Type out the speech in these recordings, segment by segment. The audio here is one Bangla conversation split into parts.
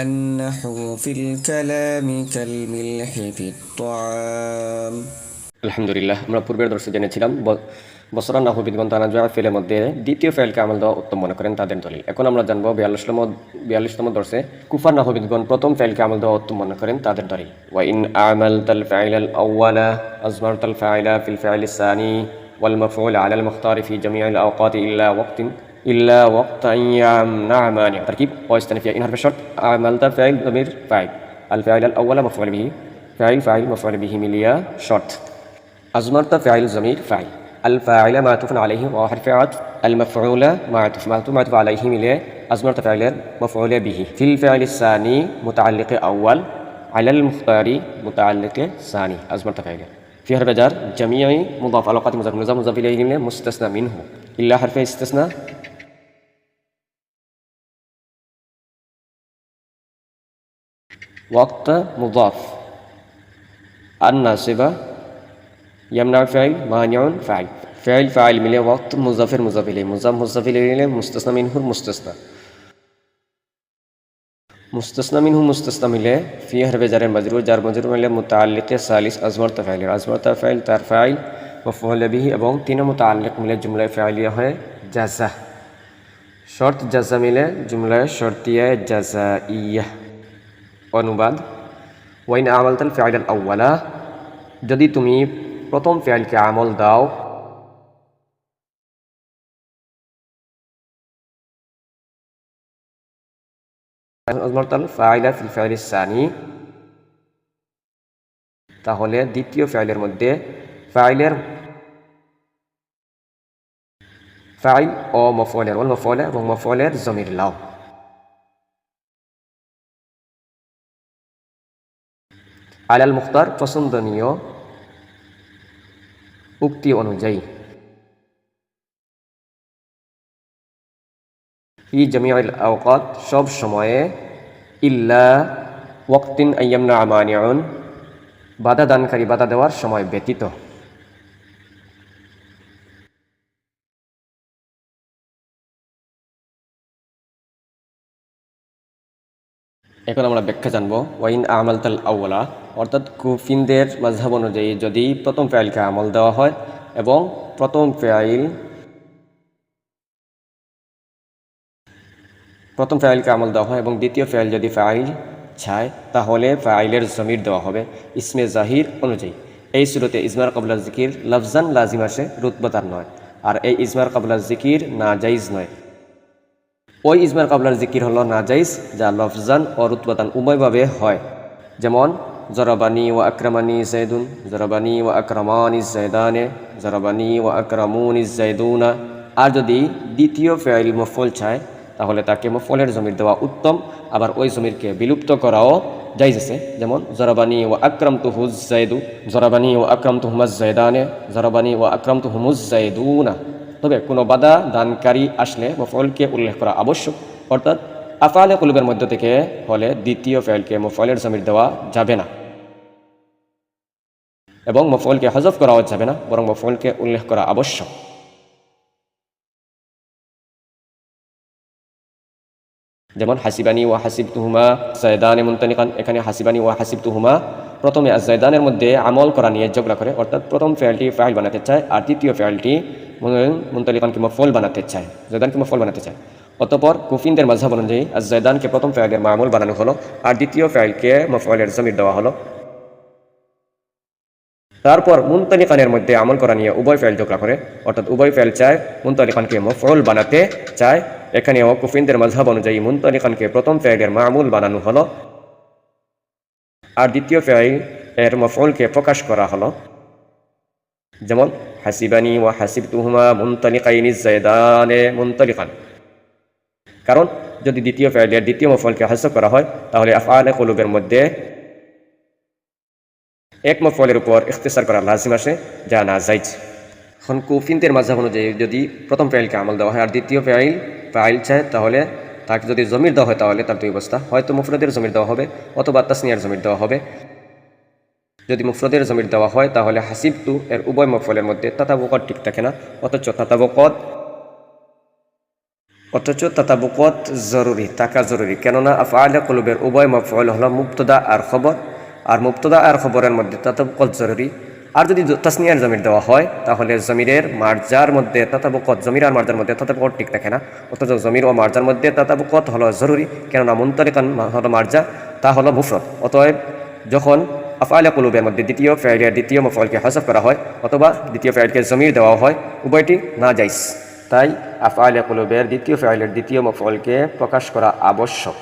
النحو في الكلام كالملح في الطعام. আলহামদুলিল্লাহ, আমরা পূর্বের দর্শে জেনেছিলাম বসরা নাহবিদগণ তানাজুয়া ফেলের মধ্যে দ্বিতীয় ফেলকে আমল দেওয়া উত্তম মনে করেন তাদের দলিল। এখন আমরা জানবো 42তম দর্শে কুফার নাহবিদগণ প্রথম ফেলকে আমল দেওয়া উত্তম মনে করেন তাদের দলিল। ওয়া ইন আমালতাল ফাইলাল আউয়ালা আজমারতাল ফাইলা ফিল ফাইলিস সানি ওয়াল মাফউল আলাল মুখতারি ফি জামিআল আওকাত ইল্লা ওয়াক্তান ইয়ামনা মানি। তারকিব ওয়াস্তানিফিয়া ইন হারফে শর্ত আমালতা ফাইল যমির ফাইল আল ফাইলাল আউয়ালা মাফউল বিহি ফাইল মাফউল বিহি মিলিয়া শর্ত। أزمرت فاعل ضمير فاعل الفاعل معطوف عليه وحرف عطف المفعول معطوف عليه ملي أزمرت فاعل مفعول به في الفعل الثاني متعلق أول على المختار متعلق ثاني أزمرت فاعل في حرف جر جميع مضاف علاقات مضاف إليه مستثنى منه إلا حرف استثناء وقت مضاف الناصبة يمنع فعل مانع فاعل মিলে ওয়াক্ত মুজাফের মুজাফিলে মুজাফিলে মুস্তাসনা মিনহুর মুস্তাসনা মিনহু মুস্তাসনা মিলে ফি হরফে জারের মাজরুর জার মাজরুর মিলে মুতাআল্লিকে সালিস আজমারতা ফাইল তার ফাইল মাফউল বিহি এবং তিন মুতাআল্লিক মিলে জুমলায়ে ফাইলিয়া হয় জাযা। শর্ত জাযা মিলে জুমলায়ে শর্তিয়া জাযাইয়া। অনুবাদ ওয়াইন আমালতাল ফাইলাল আউয়ালা, যদি তুমি প্রথম ফেলকে আমল দাও তাহলে দ্বিতীয় ফাইলের মধ্যে ফাইল ও মফউল এবং মফউলের জমির লাও। আলাল মুখতার পছন্দনীয় উক্তি অনুযায়ী ফি জামিআল আওকাত সব সময়ে ইল্লা ওয়াক্তিন আইয়ামনা মানিউন বাধা দানকারী বাধা দেওয়ার সময় ব্যতীত। এখন আমরা ব্যাখ্যা জানবো ওয়াইন আমালতাল আউয়ালা, অর্থাৎ কুফিনদের মাযহাব অনুযায়ী যদি প্রথম ফাইলকে আমল দেওয়া হয় এবং প্রথম ফাইলকে আমল দেওয়া হয় এবং দ্বিতীয় ফাইল যদি ফাইল চায় তাহলে ফাইলের জমির দেওয়া হবে ইসমে জাহির অনুযায়ী। এই সূরতে ইজমার ক্বাবলা যিকির লফজান লাজিম আসে, রুতবাতার নয়। আর এই ইজমার ক্বাবলা যিকির নাজাইজ নয়। ওই ইজমার ক্বাবলার যিকির হলো নাজাইজ যা লফজান ও রুতবাতান উভয়ভাবে হয়। যেমন জরাবানি ওয়া আকরামানি যায়দুন, জরাবানি ওয়া আকরামানি যায়দানে, জরাবানি ওয়া আকরামুনি যায়দুনা। আর যদি দ্বিতীয় ফাইল মফউল চায় তাহলে তাকে মফউলের জমির দেওয়া উত্তম, আবার ওই জমিরকে বিলুপ্ত করাও জায়েজ আছে। যেমন জরাবানি ওয়া আকরামতুহুজ যায়দু, জরাবানি ওয়া আকরামতুহুমাজ যায়দানে, জরাবানি ওয়া আকরামতুহুমুজ যায়দুনা। তবে কোনো বাধা দানকারী আসলে মফউলকে উল্লেখ করা আবশ্যক, অর্থাৎ আফআলে কুলুবের মধ্য থেকে হলে দ্বিতীয় ফাইলকে মফউলের জমির দেওয়া যাবে না এবং মফউলকে হযফ করাও যাবে না, বরং মফউলকে উল্লেখ করা আবশ্যক। যেমন হাসিবানি ওয়া হাসিবতুহুমা যায়দানে মুনতালিকান, এখানে হাসিবানি ওয়া হাসিবতুহুমা প্রথমে যায়দানের মধ্যে আমল করা নিয়ে ঝগড়া করে, অর্থাৎ প্রথম ফাইলটি ফাইল বানাতে চায় আর দ্বিতীয় ফাইলটি মুনতালিকানকে মফউল বানাতে চায়, যায়দানকে মফউল বানাতে চায়। অতঃপর কুফিনদের মাযহাব অনুযায়ী যায়দানকে প্রথম ফাইলের মামুল বানানো হলো আর দ্বিতীয় ফাইলকে মফউলের জমির দেওয়া হলো। তারপর মুনতালিকানের মধ্যে আমল করা নিয়ে উভয় ফাইল ঝগড়া করে, অর্থাৎ উভয় ফাইল চায় মুনতালিকানকে মফউল বানাতে চায়। এখানেও কুফিনদের মাযহাব অনুযায়ী মুনতালিকানকে প্রথম ফাইলের মামুল বানানো হলো আর দ্বিতীয় ফাইল এর মফউলকে প্রকাশ করা হলো। যেমন হাসিবানি ওয়া হাসিবতুহুমা মুনতালিকাইনি যায়দানে মুনতালিকান। কারণ যদি দ্বিতীয় ফাইলের দ্বিতীয় মফউলকে হযফ করা হয় তাহলে আফআলে কুলুবের মধ্যে এক মফউলের উপর ইখতিসার করা লাজিম আসে, যা নাজাইজ। এখন কুফিনদের মাযহাব অনুযায়ী যদি প্রথম ফাইলকে আমল দেওয়া হয় আর দ্বিতীয় ফাইল চায় তাহলে তাকে যদি জমির দেওয়া হয় তাহলে তার দুই অবস্থা, হয়তো মুফরাদের জমির দেওয়া হবে অথবা তাসনিয়ার জমির দেওয়া হবে। যদি মুফরাদের জমির দেওয়া হয় তাহলে হাসিবতু এর উভয় মফউলের মধ্যে তাতাবুকাত ঠিক থাকে না, অথচ তাতাবুকাত অথচ তাতাবুকত জরুরি, থাকা জরুরি, কেননা আফআলে কুলুবের উভয় মাফউল হলো মুবতাদা আর খবর, আর মুবতাদা আর খবরের মধ্যে তাতাবুকত জরুরি। আর যদি তাসনিয়ার জমির দেওয়া হয় তাহলে জমিরের মার্জার মধ্যে তাতাবুকত, জমির আর মার্জার মধ্যে তাতাবুকত ঠিক থাকে না, অথচ জমির ও মার্জার মধ্যে তাতাবুকত হলো জরুরি, কেননা মুনতারিকান হলো মার্জা, তা হলো মুফরদ। অতএব যখন আফআলে কুলুবের মধ্যে দ্বিতীয় ফাইলের দ্বিতীয় মাফউলকে হযফ করা হয় অথবা দ্বিতীয় ফাইলকে জমির দেওয়া হয়, উভয়টি নাজায়েজ। তাই আফআলে কুলুবের দ্বিতীয় ফাইলের দ্বিতীয় মাফউলকে প্রকাশ করা আবশ্যক।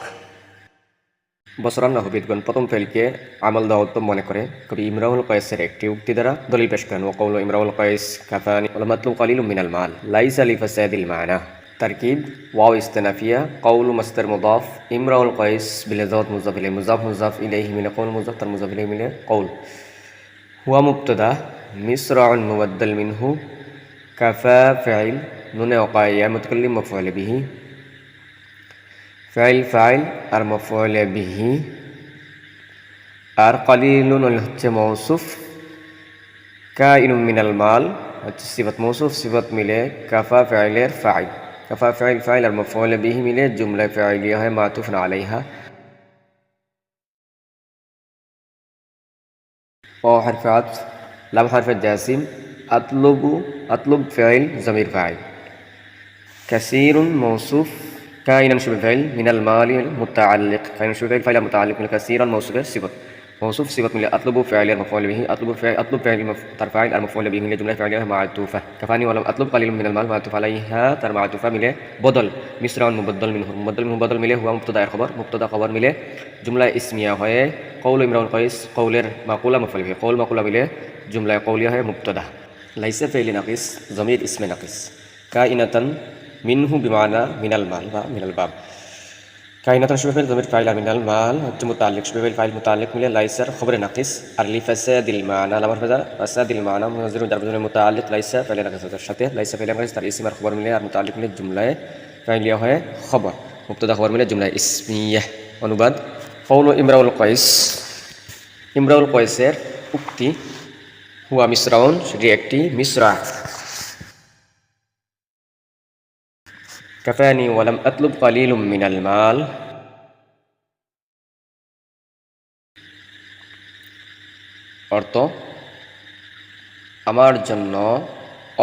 বসরান নাহবিদগণ প্রথম ফাইলকে আমল দেওয়া উত্তম মনে করে কবি ইমরাউল কয়েসের একটি উক্তি দ্বারা দলিল পেশ করেন। ওয়াকাউলু ইমরাউল কয়েস কাফানি ওয়াল মাতলুব কালিলুম মিনাল মাল লাইসা লিফাসাদিল মানা। তারকিব ওয়াও ইস্তিনাফিয়া কওলু মাসদার মুদাফ ইমরাউল কয়েস বিলাযাত মুযাফ ইলাইহি মুযাফ ইলাইহি মিন কওল মুযাফ তার মুযাফ ইলাইহি মিন কওল হুয়া মুবতাদা মিসরাউন মুবাদ্দাল মিনহু কাফা ফাইল নুনে ওয়াকাইয়া মুতাকাল্লিম মাফউল বিহি ফাইল আর মাফউল বিহি আর কালিলুন হচ্ছে মৌসুফ, কাইনুম মিনাল মাল হচ্ছে সিফাত মৌসুফ, সিফাত মিলে কাফা ফাইলের ফাইল, কাফা ফাইল আর মাফউল বিহি মিলে জুমলা ফাইলিয়া হয় মাতুফুন আলাইহা। ও হরফ আতফ লাম হরফ জাসিম আতলুব ফাইল জমির ফাইল, কাসীরুন মৌসুফ, কাইনান শুরু ফাইল মিনাল মালি মুতাআল্লিক, কাইনান শুরু ফাইল মুতাআল্লিক মিনাল কাসীরান মৌসুফের সিফাত, মৌসুফ সিফাত মিলে আতলুবু ফাইলের মাফউল বিহি, আতলুব ফাইল তার ফাইল আর মাফউল বিহি মিলে জুমলা ফাইলিয়া মাতুফা। কাফানি ওয়ালাম আতলুব কালিলুম মিনাল মাল মাতুফ আলাইহা তার মাতুফা মিলে বদল মিসরাউন মুবাদ্দাল মিনহু, মুবাদ্দাল মিলে হুয়া মুবতাদা এর খবর, মুবতাদা খবর মিলে জুমলা ইসমিয়া হয় কওলু ইমরাউল কয়েস, কওলের মাকুলা মাফউল বিহি, কওল মাকুলা মিলে জুমলা কওলিয়া হয় মুবতাদা। লাইসা ফাইল নাকিস জমির ইসমে নাকিস, কাইনাতান মিনহু বিমানা মিনাল মাল বা মিনাল বাব, কাইনাতান শুরু ফাইল জমির ফাইল আর মিনাল মাল হচ্ছে মুতাআল্লিক, শুরু ফাইল মুতাআল্লিক মিলে লাইসার খবরে নাকিস আর লিফাসাদিল মানা লামার ফাসাদিল মানা মুজাররুন জারবুন মুতাআল্লিক লাইসা ফাইল নাকিসের সাথে লাইসা ফাইল নাকিস তার ইসম আর খবর মিলে আর মুতাআল্লিক মিলে জুমলায় ফাইলিয়া হয় খবর, মুবতাদা খবর মিলে জুমলা ইসমিয়া। অনুবাদ কওলু ইমরাউল কয়েস, ইমরাউল কয়েসের উক্তি হুয়া মিসরাউন, সেটি একটি মিসরা, কাফানি ওয়ালাম আতলুব কালিলুম মিনাল মাল, অর্থ আমার জন্য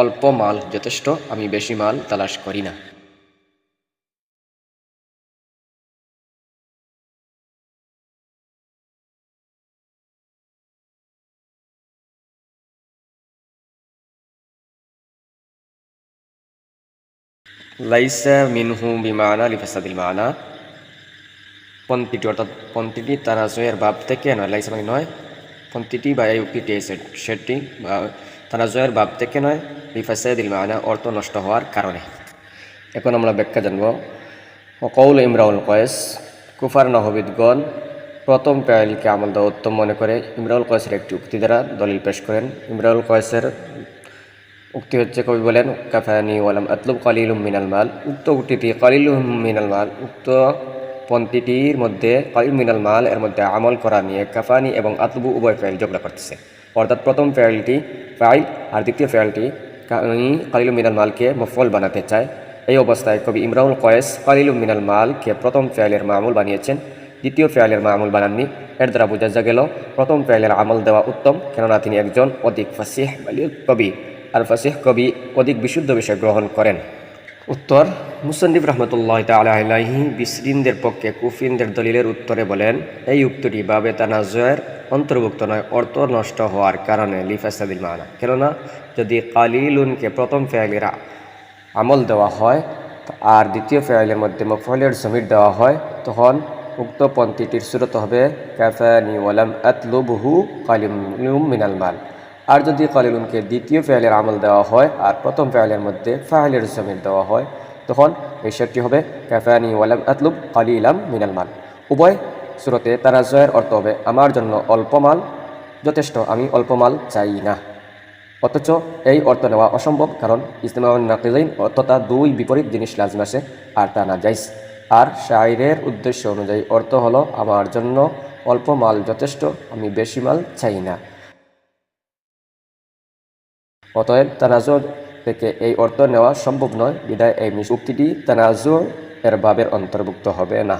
অল্প মাল যথেষ্ট, আমি বেশি মাল তালাশ করি না। লাইসা মিনহু বিমানা লিফাসাদিল মানা, পন্থীটি অর্থাৎ পন্থীটি তানাজুয়ের বাব থেকে নয়, লাইসা মানে নয়, পন্থীটি বা এই উক্তিটি সেটি তানাজুয়ের বাব থেকে নয়, লিফাসাদিল মানা অর্থ নষ্ট হওয়ার কারণে। এখন আমরা ব্যাখ্যা জানব। কওল ইমরাউল কয়েস, কুফার নাহবিদগণ প্রথম ফাইলকে আমল দেওয়া উত্তম মনে করে ইমরাউল কয়েসের একটি উক্তি দ্বারা দলিল পেশ করেন। ইমরাউল কয়েসের উক্তি হচ্ছে, কবি বলেন কাফানি ওয়ালাম আতলুব কালিলুম মিনাল মাল, উক্ত উক্তিটি কালিলুম মিনাল মাল, উক্ত পন্থীটির মধ্যে কালিল মিনাল মাল এর মধ্যে আমল করা নিয়ে কাফানি এবং আতলুবু উভয় ফাইল ঝগড়া করতেছে, অর্থাৎ প্রথম ফাইলটি ফাইল আর দ্বিতীয় ফাইলটি কালিলুম মিনাল মালকে মফউল বানাতে চায়। এই অবস্থায় কবি ইমরাউল কয়েস কালিলুম মিনাল মালকে প্রথম ফাইলের মামুল বানিয়েছেন, দ্বিতীয় ফাইলের মামুল বানাননি। এর দ্বারা বোঝা গেল প্রথম ফাইলের আমল দেওয়া উত্তম, কেননা তিনি একজন অধিক ফাসিহ কবি, আর ফাসিহ কবি অধিক বিশুদ্ধ বিষয় গ্রহণ করেন। উত্তর, মুসান্নিফ রাহমাতুল্লাহ তাআলা আলাইহি বিসরিনদের পক্ষে কুফিনদের দলিলের উত্তরে বলেন, এই উক্তিটি বাবে তানাজুয়ের অন্তর্ভুক্ত নয়, অর্থ নষ্ট হওয়ার কারণে লিফাসাদিল মানা, কেননা যদি কালিলুনকে প্রথম ফাইলের আমল দেওয়া হয় আর দ্বিতীয় ফাইলের মধ্যে মাফউলের জমির দেওয়া হয়, তখন উক্ত পন্থীটির সূরত হবে কাফানি ওয়ালাম আতলুবহু কালিলুম মিনাল মাল। আর যদি কালিলুনকে দ্বিতীয় ফাইলের আমল দেওয়া হয় আর প্রথম ফাইলের মধ্যে ফাইলের জমির দেওয়া হয়, তখন এই শেরটি হবে কাফানি ওয়ালাম আতলুব কালিলাম মিনাল মাল। উভয় সূরতে তানাজুয়ের অর্থ হবে আমার জন্য অল্প মাল যথেষ্ট, আমি অল্প মাল চাই না। অথচ এই অর্থ নেওয়া অসম্ভব, কারণ ইজতিমাউন নাকিদাইন তথা দুই বিপরীত জিনিস লাজিম আসে আর তা নাজায়েজ। আর শায়রের উদ্দেশ্য অনুযায়ী অর্থ হলো আমার জন্য অল্প মাল যথেষ্ট, আমি বেশি মাল চাই না। অতএব তানাজুর থেকে এই অর্থ নেওয়া সম্ভব নয়, বিধায় এই উক্তিটি তানাজু এর ভাবের অন্তর্ভুক্ত হবে না।